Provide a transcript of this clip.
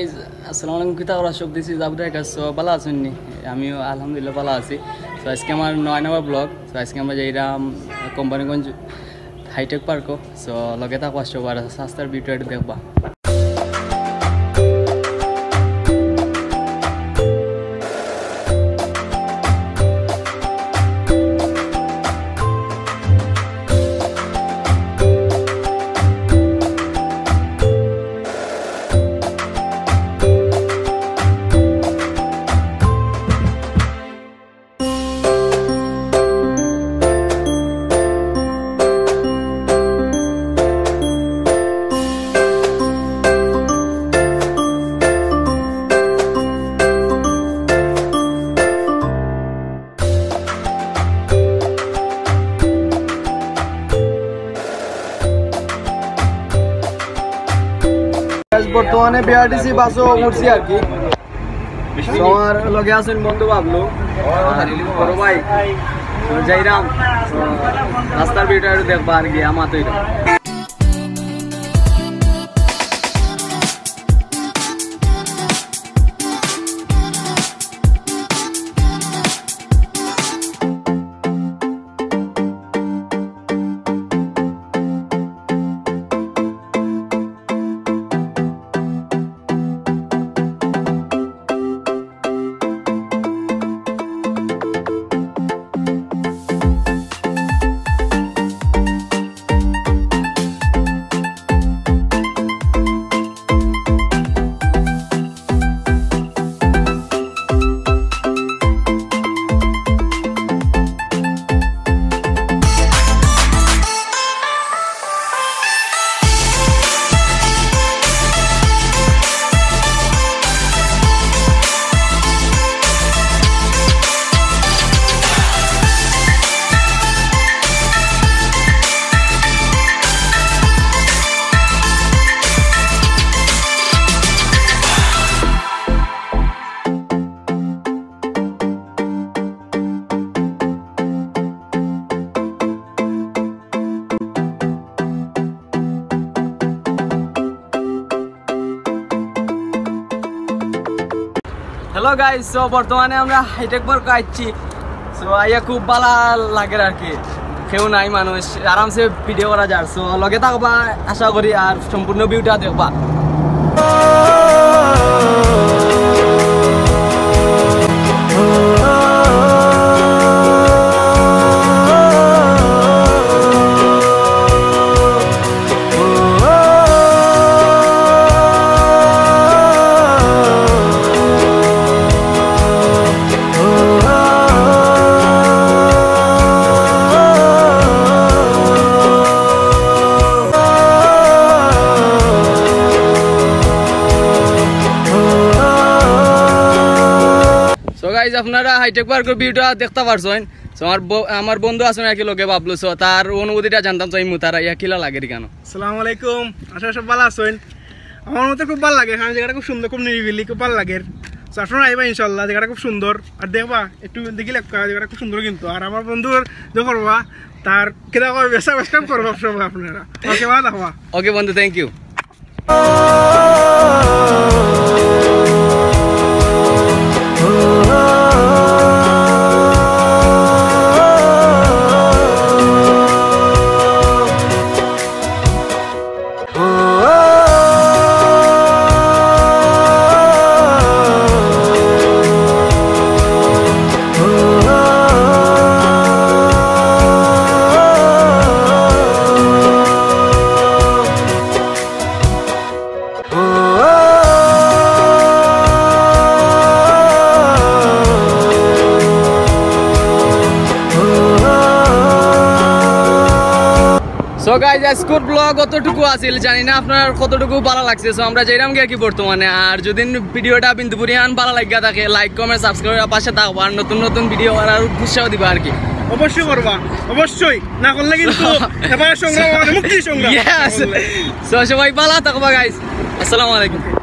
Guys আসসালামু আলাইকুম কিতা করা সব দিছি জাবুদের কাছে ভালো আছেন নি আমিও আলহামদুলিল্লাহ ভালো আছি। তো আজকে আমার 9 নম্বর ব্লগ। তো আজকে আমরা যাইরাম কোম্পানিগঞ্জ হাইটেক পার্কও। সো লগে থাকো আসছো আর রাস্তার ভিডিও দেখবা। বর্তমানে বিআরটিসি বাসও উঠছি আর কি। আমার লগে আছেন বন্ধু বাবলু বড় ভাই যাইরাম রাস্তার ভিডিও দেখবা আর কি আমার তো হ্যালো গাইস। সো বর্তমানে আমরা হাইটেক পার্ক আইছি। সো আইয়া খুব ভালো লাগে আর কি, কেউ নাই মানুষ আরামসে ভিডিও করা যায়। সো লগে থাকবা আশা করি আর সম্পূর্ণ ভিউটা দেখবা। আপনারা হাইটেক পার্কের ভিউটা দেখতে পারছেন। আমার বন্ধু আছেন একই লোকে ভাবলো। সো তার অনুভূতিটা জানতাম চাইমু তারা ইয়া কিলা লাগে কেন। আসসালামু আলাইকুম, আশা সব ভালো আছেন। আমার মতে খুব ভালো লাগে, কারণ জায়গাটা খুব সুন্দর, খুব নিরিবিলি, খুব ভালো লাগে। আপনারা আইবা ইনশাল্লাহ, জায়গাটা খুব সুন্দর আর দেখবা একটু দেখি লাগবে, জায়গাটা খুব সুন্দর কিন্তু। আর আমার বন্ধুর যে করবা তার কেনা করে বেসা বেসকাম করবো সব আপনারা। ওকে ভালো থাকবা। ওকে বন্ধু, থ্যাংক ইউ। সো গাইজ আজকের ব্লগ কতটুকু আছিল জানি না আপনার কতটুকু ভালো লাগছে। সো আমরা যাইরাম কি বর্তমানে। আর যদি ভিডিওটা বিন্দু পরিমাণ ভালো লাগিয়া থাকে লাইক কমেন্ট সাবস্ক্রাইব পাশে থাকবো আর নতুন নতুন ভিডিও করার উৎসাহ দিবা আর কি। অবশ্যই করবা, অবশ্যই না করলে কিন্তু মুক্তি সংগ্রাম। সবাই ভালো থাকবা গাইজ। আসসালামু আলাইকুম।